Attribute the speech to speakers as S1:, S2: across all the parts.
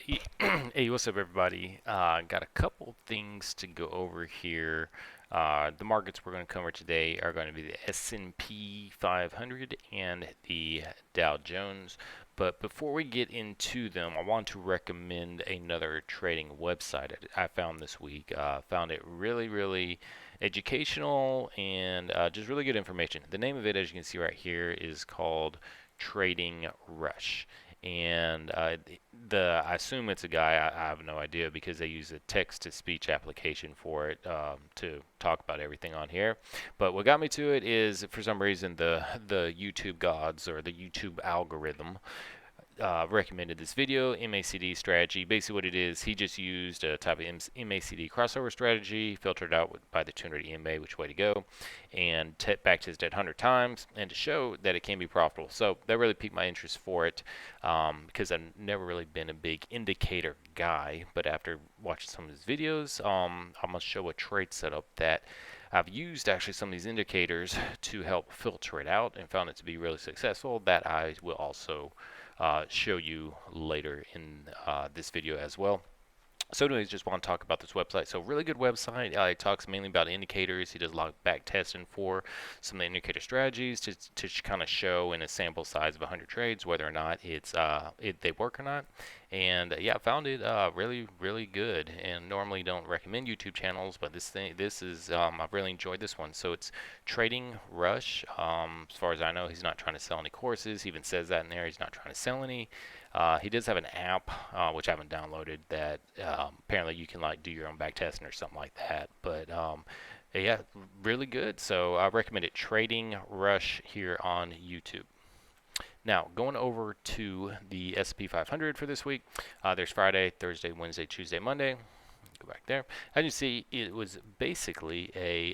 S1: Hey, hey, what's up, everybody? Got a couple things to go over here. The markets we're going to cover today are going to be the S&P 500 and the Dow Jones. But before we get into them, I want to recommend another trading website I found this week. Found it really educational and just really good information. The name of it, as you can see right here, is called Trading Rush, and I assume it's a guy. I have no idea because they use a text-to-speech application for it to talk about everything on here. But what got me to it is, for some reason, the YouTube gods or the YouTube algorithm recommended this video, MACD strategy. Basically, what it is, he just used a type of MACD crossover strategy, filtered out by the 200 EMA, which way to go, and back tested it 100 times, and to show that it can be profitable. So that really piqued my interest for it because I've never really been a big indicator guy, but after watching some of his videos, I'm going to show a trade setup that I've used actually some of these indicators to help filter it out and found it to be really successful, that I will also show you later in this video as well. So anyways, just want to talk about this website. So really good website. It talks mainly about indicators. He does a lot of back testing for some of the indicator strategies to kind of show in a sample size of 100 trades whether or not they work or not. And yeah, I found it really good. And normally don't recommend YouTube channels, but this is I've really enjoyed this one. So it's Trading Rush. As far as I know, he's not trying to sell any courses. He even says that in there. He's not trying to sell any. He does have an app, which I haven't downloaded, that apparently you can like do your own back testing or something like that. But yeah, really good. So I recommend it. Trading Rush here on YouTube. Now, going over to the S&P 500 for this week, there's Friday, Thursday, Wednesday, Tuesday, Monday. Go back there. As you see, it was basically a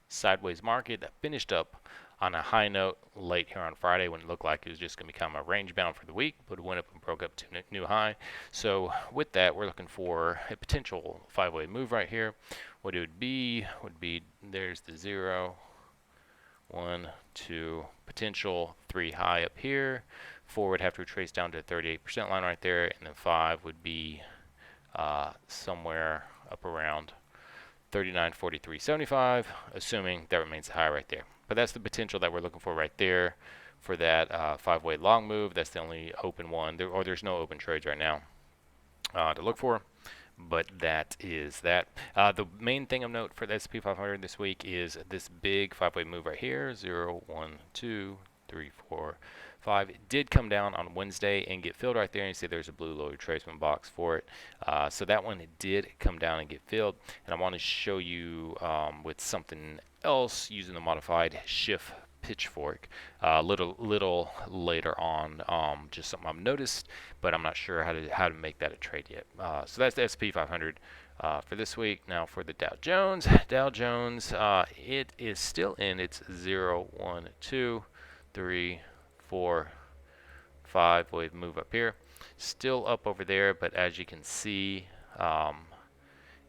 S1: sideways market that finished up on a high note late here on Friday when it looked like it was just going to become a range bound for the week, but it went up and broke up to a new high. So with that, we're looking for a potential five-way move right here. What it would be there's the 0, 1, 2, potential 3 high up here. 4 would have to retrace down to the 38% line right there, and then 5 would be somewhere up around 39.43.75, assuming that remains high right there. But that's the potential that we're looking for right there for that five-way long move. That's the only open one, there's no open trades right now to look for. But that is that. The main thing of note for the S&P 500 this week is this big five-way move right here: 0, 1, 2, 3, 4, 5. It did come down on Wednesday and get filled right there. And you see there's a blue low retracement box for it. So that one did come down and get filled. And I want to show you with something else using the Modified Schiff Pitchfork little later on, just something I've noticed, but I'm not sure how to make that a trade yet. So that's the S&P 500 for this week. Now for the Dow Jones, it is still in its 0, 1, 2, 3, 4, 5 wave move up here, still up over there, but as you can see,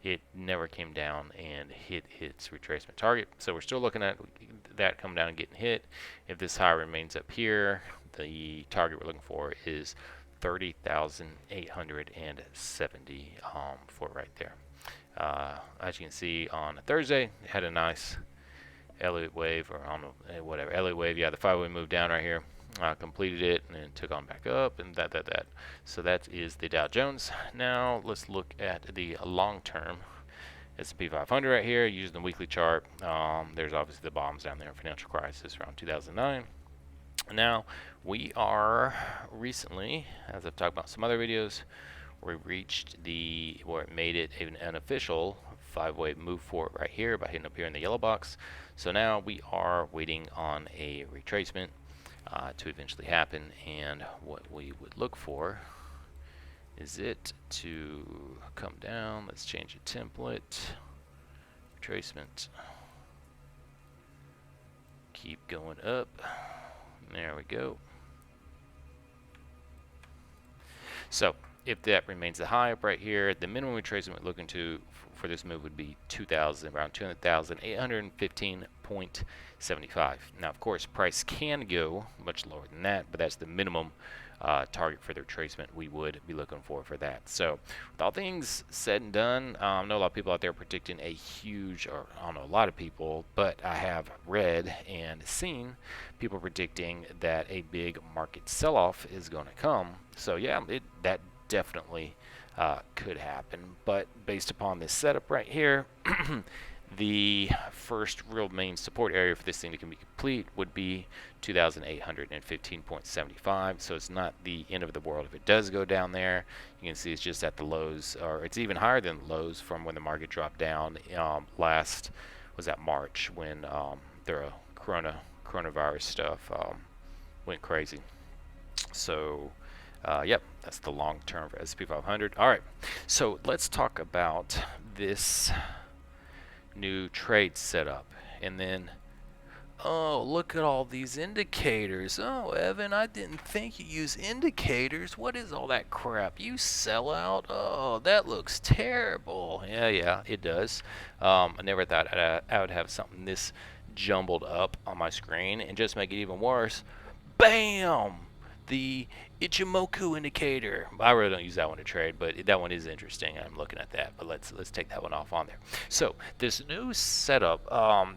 S1: it never came down and hit its retracement target. So we're still looking at that coming down and getting hit. If this high remains up here, the target we're looking for is 30,870 for right there. As you can see on Thursday, it had a nice Elliott wave, or I don't know, whatever, Elliott wave. Yeah, the five-way move down right here. Completed it and then took on back up, and that. So that is the Dow Jones. Now let's look at the long-term S&P 500 right here using the weekly chart. There's obviously the bombs down there, financial crisis around 2009. Now we are recently, as I've talked about in some other videos, we reached where it made it an unofficial five-way move for it right here by hitting up here in the yellow box. So now we are waiting on a retracement to eventually happen, and what we would look for is it to come down. Let's change the template. Retracement. Keep going up. There we go. So if that remains the high up right here, the minimum retracement we're looking to for this move would be around 200,815.75. Now, of course, price can go much lower than that, but that's the minimum target for their retracement we would be looking for that. So with all things said and done, I know a lot of people out there predicting a huge, or I don't know, a lot of people, but I have read and seen people predicting that a big market sell-off is going to come. So yeah, that definitely could happen. But based upon this setup right here, the first real main support area for this thing to be complete would be 2,815.75. So it's not the end of the world if it does go down there. You can see it's just at the lows, or it's even higher than the lows from when the market dropped down last, was that March, when the coronavirus stuff went crazy. So yep, that's the long term for S&P 500. All right, so let's talk about this new trade setup. And then, oh, look at all these indicators. Oh, Evan, I didn't think you use indicators. What is all that crap? You sell out? Oh, that looks terrible. Yeah, it does. I never thought I would have something this jumbled up on my screen. And just make it even worse, bam! The Ichimoku indicator. I really don't use that one to trade, but that one is interesting. I'm looking at that, but let's take that one off on there. So this new setup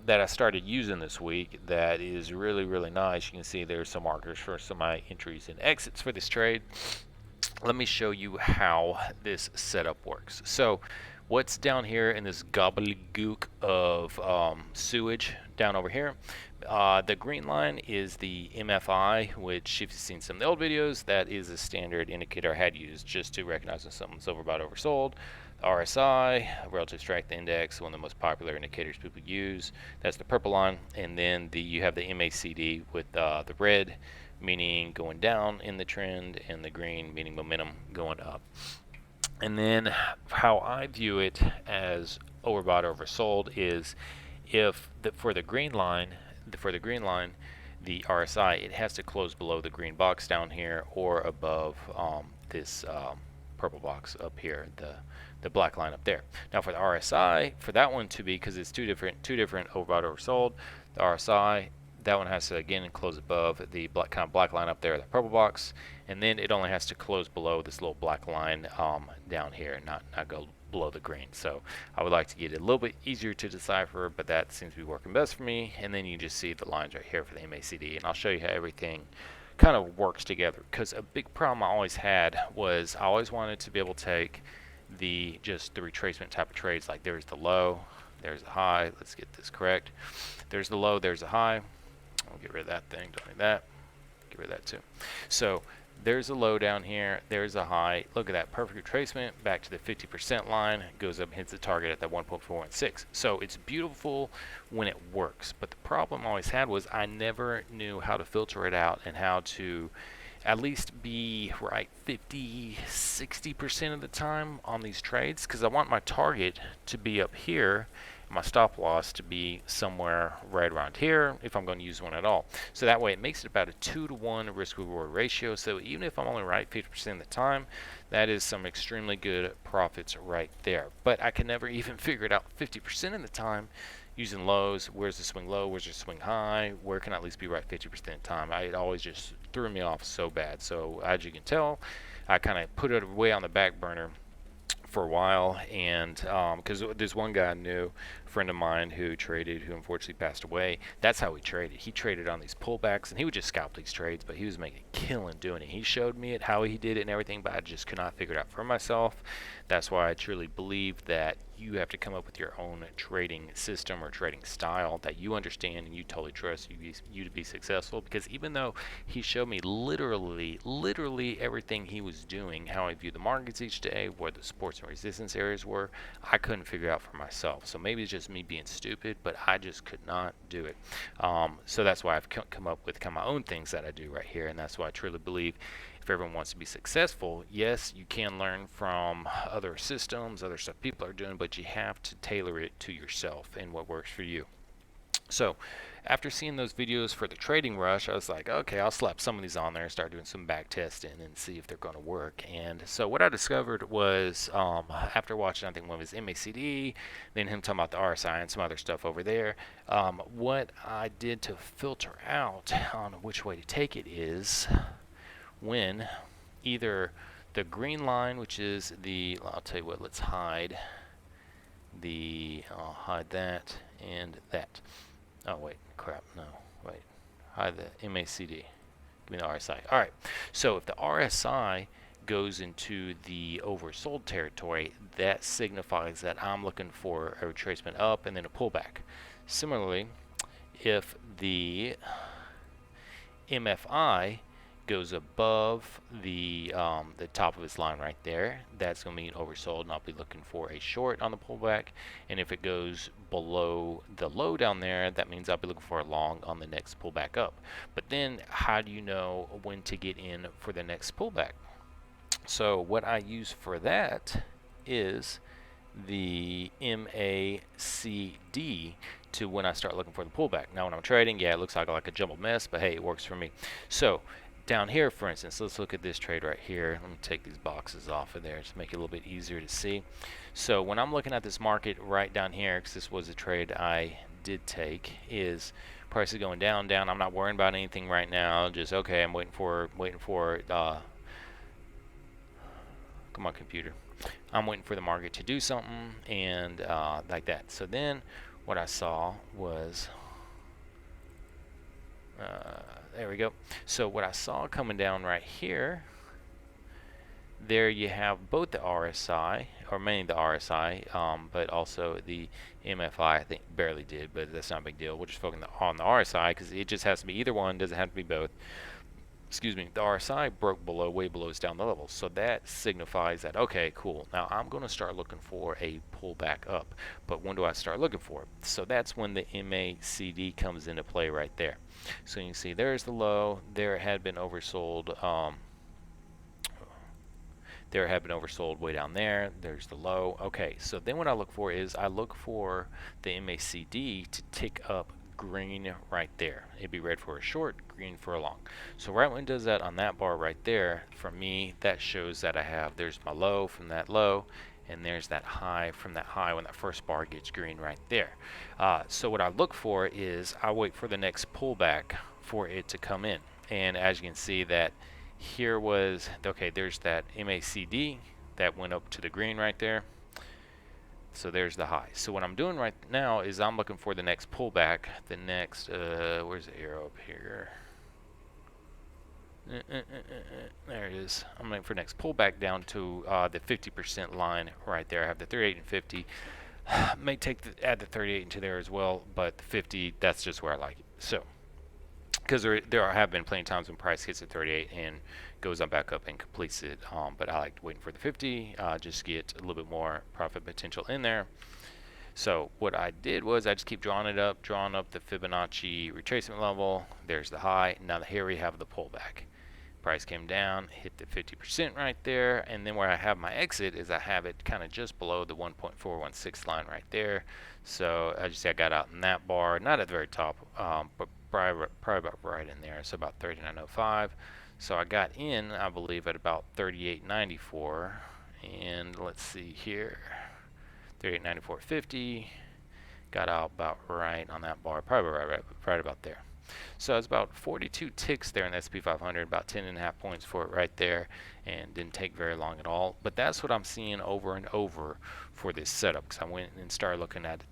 S1: that I started using this week that is really nice. You can see there's some markers for some of my entries and exits for this trade. Let me show you how this setup works. So what's down here in this gobbledygook of sewage down over here, the green line is the MFI, which if you've seen some of the old videos, that is a standard indicator I had used just to recognize when something's overbought, oversold. The RSI, relative strength index, one of the most popular indicators people use. That's the purple line. And then you have the MACD with the red meaning going down in the trend, and the green meaning momentum going up. And then how I view it as overbought, oversold is if for the green line, the RSI, it has to close below the green box down here or above this purple box up here, the black line up there. Now for the RSI, for that one to be, because it's two different overbought, oversold, the RSI, that one has to again close above the kind of black line up there, the purple box, and then it only has to close below this little black line down here, not go below the green. So I would like to get it a little bit easier to decipher, but that seems to be working best for me. And then you just see the lines right here for the MACD, and I'll show you how everything kind of works together. Because a big problem I always had was I always wanted to be able to take just the retracement type of trades, like there's the low, there's the high. Let's get this correct. There's the low, there's the high. I'll get rid of that thing, don't need that. Get rid of that too. So there's a low down here, there's a high. Look at that, perfect retracement back to the 50% line, goes up and hits the target at that 1.416. So it's beautiful when it works, but the problem I always had was I never knew how to filter it out and how to at least be right 50-60% of the time on these trades, because I want my target to be up here, my stop loss to be somewhere right around here if I'm going to use one at all. So that way it makes it about a 2-to-1 risk reward ratio. So even if I'm only right 50% of the time, that is some extremely good profits right there. But I can never even figure it out 50% of the time using lows. Where's the swing low? Where's the swing high? Where can I at least be right 50% of the time? It always just threw me off so bad. So as you can tell, I kind of put it way on the back burner for a while, and because there's one guy I knew, a friend of mine who unfortunately passed away. That's how he traded. He traded on these pullbacks, and he would just scalp these trades, but he was making a killing doing it. He showed me how he did it and everything, but I just could not figure it out for myself. That's why I truly believe that you have to come up with your own trading system or trading style that you understand and you totally trust you to be successful. Because even though he showed me literally everything he was doing, how I view the markets each day, where the supports and resistance areas were, I couldn't figure it out for myself. So maybe it's just me being stupid, but I just could not do it. So that's why I've come up with kind of my own things that I do right here, and that's why I truly believe if everyone wants to be successful, yes, you can learn from other systems, other stuff people are doing, but you have to tailor it to yourself and what works for you. So after seeing those videos for the trading rush, I was like, okay, I'll slap some of these on there and start doing some back testing and see if they're going to work. And so what I discovered was, after watching I think one of his MACD, then him talking about the RSI and some other stuff over there, what I did to filter out on which way to take it is, when either the green line, which is the, I'll tell you what, let's hide I'll hide that and that. Oh wait, crap, no, wait, hide the MACD. Give me the RSI. All right, so if the RSI goes into the oversold territory, that signifies that I'm looking for a retracement up and then a pullback. Similarly, if the MFI goes above the top of its line right there, that's going to mean oversold, and I'll be looking for a short on the pullback. And if it goes below the low down there, that means I'll be looking for a long on the next pullback up. But then how do you know when to get in for the next pullback? So what I use for that is the MACD to when I start looking for the pullback. Now when I'm trading, yeah, it looks like a jumbled mess, but hey, it works for me. So down here, for instance, let's look at this trade right here. Let me take these boxes off of there to make it a little bit easier to see. So when I'm looking at this market right down here, because this was a trade I did take, is price is going down, down. I'm not worrying about anything right now. Just okay, I'm waiting for come on, computer. I'm waiting for the market to do something, and like that. So then what I saw was, there we go. So what I saw coming down right here, there you have both the RSI, or mainly the RSI, but also the MFI, I think barely did, but that's not a big deal. We'll just focus on the RSI because it just has to be either one, doesn't have to be both. Excuse me, the RSI broke below, way below its down the level. So that signifies that, okay, cool. Now I'm going to start looking for a pullback up. But when do I start looking for it? So that's when the MACD comes into play right there. So you can see there's the low. There it had been oversold. There had been oversold way down there. There's the low. Okay, so then what I look for is I look for the MACD to tick up green right there. It'd be red for a short, green for a long. So right when it does that on that bar right there, for me, that shows that I have, there's my low from that low, and there's that high from that high when that first bar gets green right there. So what I look for is I wait for the next pullback for it to come in. And as you can see that here was, okay, there's that MACD that went up to the green right there. So there's the high. So what I'm doing right now is I'm looking for the next pullback. The next, where's the arrow up here? There it is. I'm looking for next pullback down to the 50% line right there. I have the 38 and 50. May add the 38 into there as well, but the 50, that's just where I like it. So, because there have been plenty of times when price hits at 38 and goes on back up and completes it, but I like waiting for the 50, just get a little bit more profit potential in there. So what I did was I just keep drawing up the Fibonacci retracement level. There's the high. Now here we have the pullback. Price came down, hit the 50% right there, and then where I have my exit is I have it kind of just below the 1.416 line right there. So as you see, I got out in that bar, not at the very top, but probably about right in there, so about 39.05. So I got in, I believe, at about 38.94, and let's see here, 38.94.50. Got out about right on that bar, probably right about there. So it's about 42 ticks there in the S&P 500, about 10.5 points for it right there, and didn't take very long at all. But that's what I'm seeing over and over for this setup, because I went and started looking at a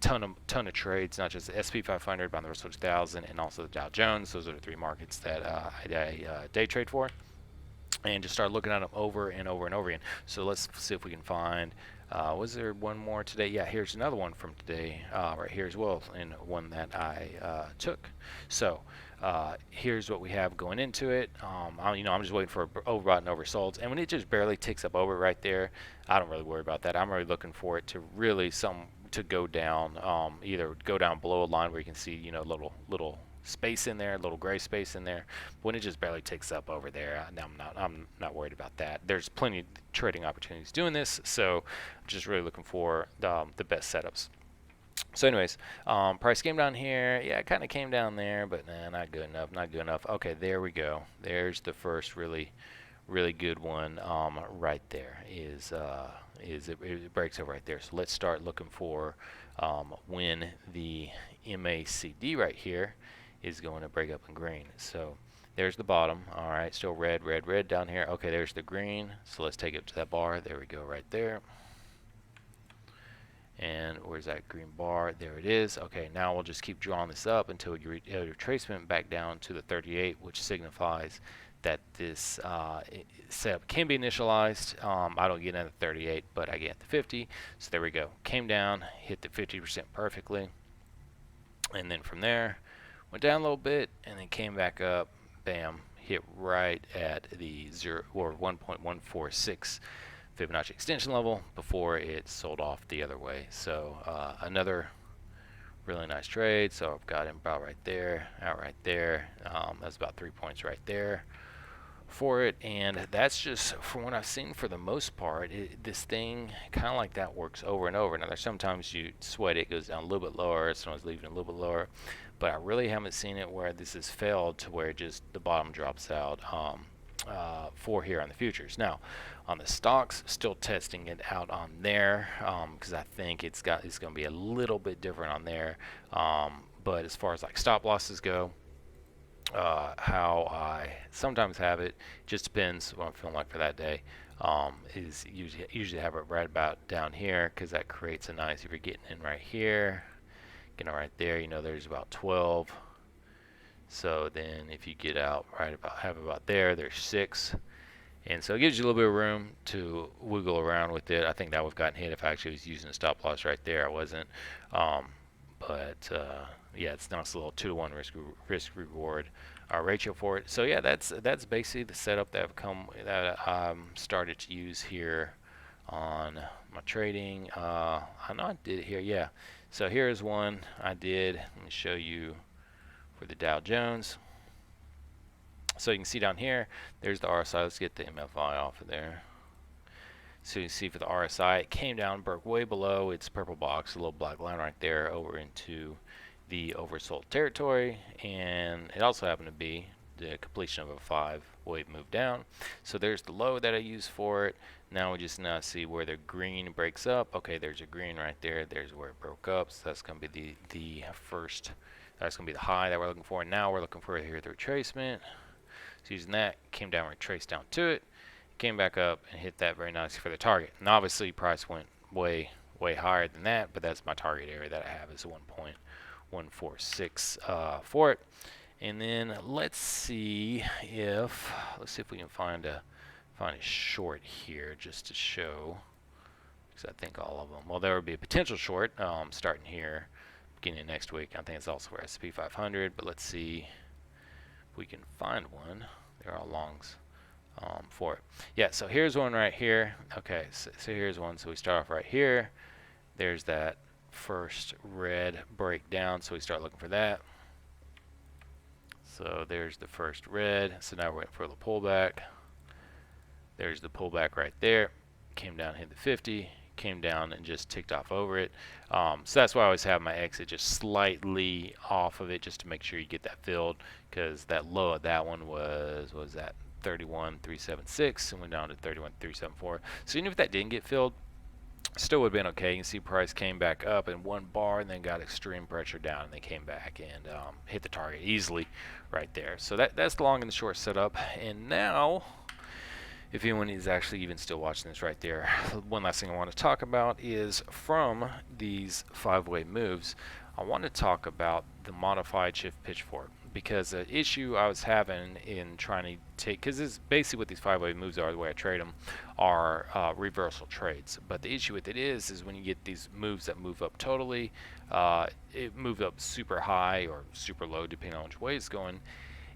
S1: ton of trades, not just the S&P 500, but the Russell 2000, and also the Dow Jones. Those are the three markets that I day trade for, and just started looking at them over and over and over again. So let's see if we can find. Was there one more today? Yeah, here's another one from today, right here as well, and one that I took. So here's what we have going into it. I'm just waiting for overbought and oversold, and when it just barely ticks up over right there, I don't really worry about that. I'm really looking for it to really to go down, either go down below a line where you can see, little space in there, a little gray space in there. But when it just barely ticks up over there, I'm not worried about that. There's plenty of trading opportunities doing this, so I'm just really looking for the best setups. So anyways, price came down here. Yeah, it kind of came down there, but nah, not good enough. Okay, there we go. There's the first really good one right there. It breaks over right there. So let's start looking for when the MACD right here is going to break up in green. So There's the bottom. All right, still red, red, red down here. Okay, there's the green. So let's take it to that bar. There we go, right there. And where's that green bar? There it is. Okay, now we'll just keep drawing this up until you retracement back down to the 38, which signifies that this setup can be initialized. I don't get into 38, but I get the 50. So there we go. Came down, hit the 50% perfectly. And then from there, went down a little bit, and then came back up. Bam, hit right at the 1.146 Fibonacci extension level before it sold off the other way. So another really nice trade. So I've got him about right there, out right there. That's about 3 points right there for it, and that's just from what I've seen for the most part. This thing kind of like that works over and over. Now there's sometimes you sweat it goes down a little bit lower, sometimes leaving it a little bit lower, but I really haven't seen it where this has failed to where just the bottom drops out for here on the futures. Now on the stocks, still testing it out on there because I think it's going to be a little bit different on there, but as far as like stop losses go, how I sometimes have it, just depends what I'm feeling like for that day, is usually have it right about down here, because that creates a nice, if you're getting in right here, getting right there, you know, there's about 12. So then if you get out right about, have about there, there's 6. And so it gives you a little bit of room to wiggle around with it. I think that would have gotten hit if I actually was using a stop loss right there. I wasn't. Yeah, it's nice little 2-to-1 risk reward ratio for it. So yeah, that's basically the setup that I've started to use here on my trading. I know I did it here. Yeah. So here's one I did. Let me show you for the Dow Jones. So you can see down here, there's the RSI. Let's get the MFI off of there. So you can see for the RSI, it came down, broke way below its purple box, a little black line right there, over into the oversold territory, and it also happened to be the completion of a 5-wave move down. So there's the low that I use for it. Now we just now see where the green breaks up. Okay, there's a green right there. There's where it broke up. So that's going to be the first. That's going to be the high that we're looking for. And now we're looking for here the retracement. So using that, came down, retraced down to it, came back up and hit that very nicely for the target. And obviously price went way higher than that, but that's my target area that I have is 1.146 for it. And then let's see if we can find a short here just to show, because I think all of them, well, there would be a potential short starting here beginning of next week. I think it's also for S&P 500, but let's see if we can find one. They're all longs for it. Yeah, so here's one right here. Okay, so here's one. So we start off right here. There's that first red breakdown, so we start looking for that. So there's the first red. So now we're waiting for the pullback. There's the pullback right there. Came down, hit the 50. Came down and just ticked off over it. So that's why I always have my exit just slightly off of it, just to make sure you get that filled, because that low of that one was that 31,376 and went down to 31,374. So even if that didn't get filled, still would have been okay. You can see price came back up in one bar and then got extreme pressure down, and they came back and hit the target easily right there. So that's the long and the short setup. And now, if anyone is actually even still watching this right there, one last thing I want to talk about is from these 5-way moves, I want to talk about the Modified Schiff Pitchfork, because the issue I was having in trying to take, because this is basically what these 5-way moves are, the way I trade them, are reversal trades. But the issue with it is when you get these moves that move up totally, it moves up super high or super low depending on which way it's going,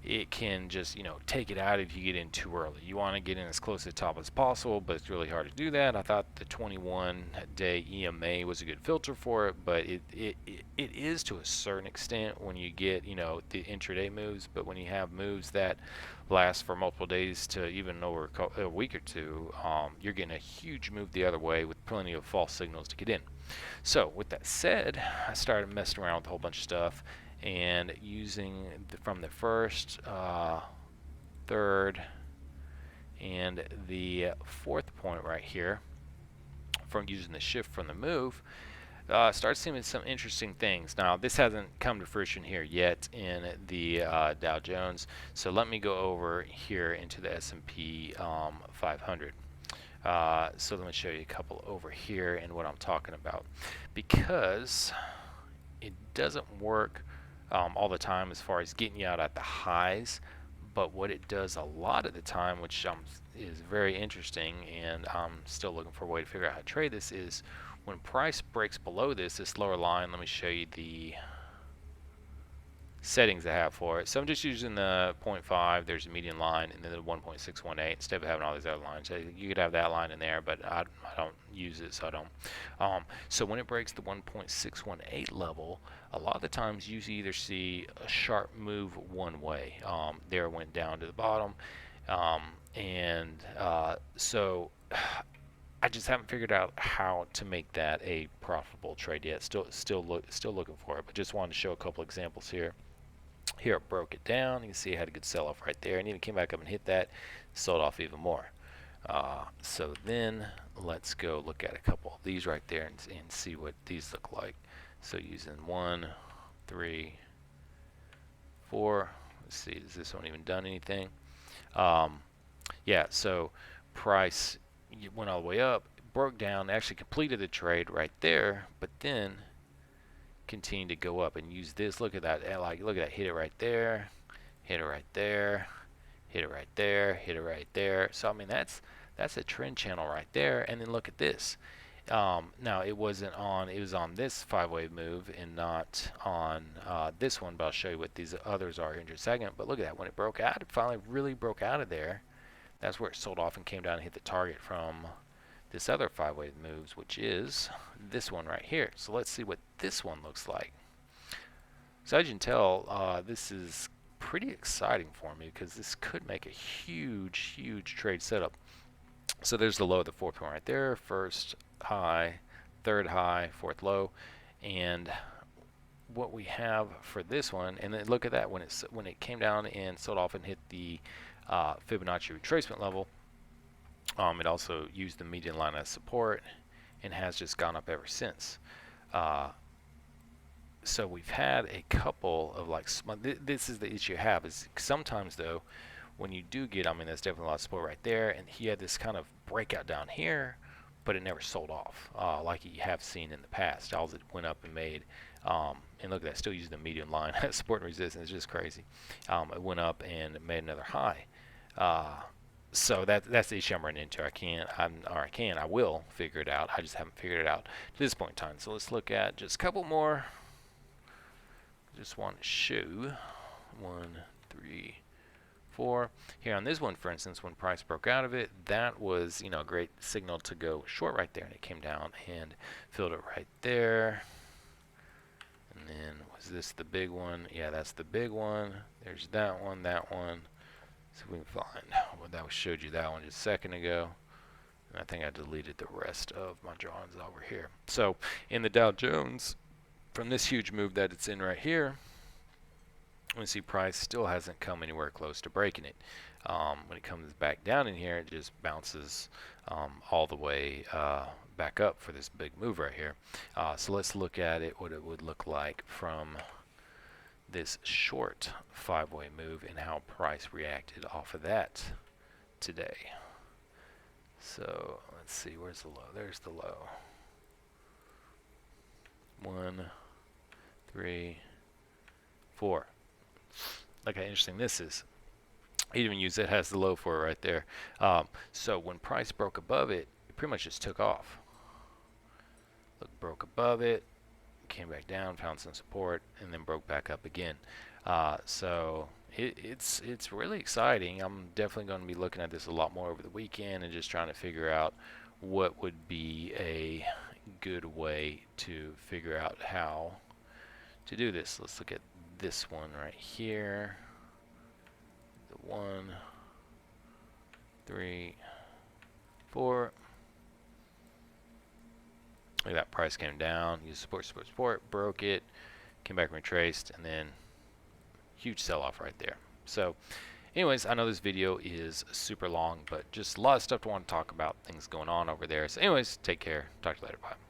S1: it can just, take it out if you get in too early. You want to get in as close to the top as possible, but it's really hard to do that. I thought the 21-day EMA was a good filter for it, but it is to a certain extent when you get, the intraday moves. But when you have moves that last for multiple days to even over a week or two, you're getting a huge move the other way with plenty of false signals to get in. So with that said, I started messing around with a whole bunch of stuff, and using from the first, third, and the fourth point right here, from using the shift from the move, start seeing some interesting things. Now, this hasn't come to fruition here yet in the Dow Jones. So let me go over here into the S&P 500. So let me show you a couple over here and what I'm talking about, because it doesn't work all the time as far as getting you out at the highs, but what it does a lot of the time, which is very interesting, and I'm still looking for a way to figure out how to trade this, is when price breaks below this lower line. Let me show you the settings I have for it. So I'm just using the 0.5, there's a median line, and then the 1.618 instead of having all these other lines. So you could have that line in there, but I don't use it, so I don't. So when it breaks the 1.618 level, a lot of the times you either see a sharp move one way. There it went down to the bottom, so I just haven't figured out how to make that a profitable trade yet. Still looking for it, but just wanted to show a couple examples here. Here it broke it down. You can see it had a good sell-off right there, and even came back up and hit that, sold off even more. So then let's go look at a couple of these right there and see what these look like. So using 1, 3, 4. Let's see, has this one even done anything? Yeah, so price went all the way up, broke down, actually completed the trade right there, but then continue to go up and use this. Look at that, look at that, hit it right there, hit it right there, hit it right there, hit it right there. So I mean, that's a trend channel right there. And then look at this. Now it wasn't on, it was on this 5-wave move and not on this one, but I'll show you what these others are here in just a second. But look at that, when it broke out, it finally really broke out of there. That's where it sold off and came down and hit the target from this other 5-wave moves, which is this one right here. So let's see what this one looks like. So as you can tell, this is pretty exciting for me because this could make a huge trade setup. So there's the low of the fourth one right there, first high, third high, fourth low, and what we have for this one, and then look at that, when it came down and sold off and hit the Fibonacci retracement level. It also used the median line as support and has just gone up ever since. So we've had a couple of this is the issue you have, is sometimes though when you do get, I mean, there's definitely a lot of support right there, and he had this kind of breakout down here, but it never sold off like you have seen in the past. All it went up and made, and look at that, still using the median line as support and resistance. It's just crazy. It went up and made another high. So that's the issue I'm running into. I will figure it out. I just haven't figured it out to this point in time. So let's look at just a couple more. Just want to show 1, 3, 4. Here on this one, for instance, when price broke out of it, that was, a great signal to go short right there, and it came down and filled it right there. And then was this the big one? Yeah, that's the big one. There's that one, that one. So we can find, well, that showed you that one just a second ago. And I think I deleted the rest of my drawings over here. So in the Dow Jones, from this huge move that it's in right here, we see price still hasn't come anywhere close to breaking it. When it comes back down in here, it just bounces all the way back up for this big move right here. So let's look at it, what it would look like from this short 5-way move and how price reacted off of that today. So let's see, where's the low? There's the low. 1, 3, 4. Look how interesting this is. You even use it, has the low for it right there. So when price broke above it, it pretty much just took off. Look, broke above it, came back down, found some support, and then broke back up again. So it's really exciting. I'm definitely going to be looking at this a lot more over the weekend and just trying to figure out what would be a good way to figure out how to do this. Let's look at this one right here. The 1, 3, 4. Look at that, price came down, used support, broke it, came back and retraced, and then huge sell-off right there. So anyways, I know this video is super long, but just a lot of stuff to want to talk about, things going on over there. So anyways, take care. Talk to you later. Bye.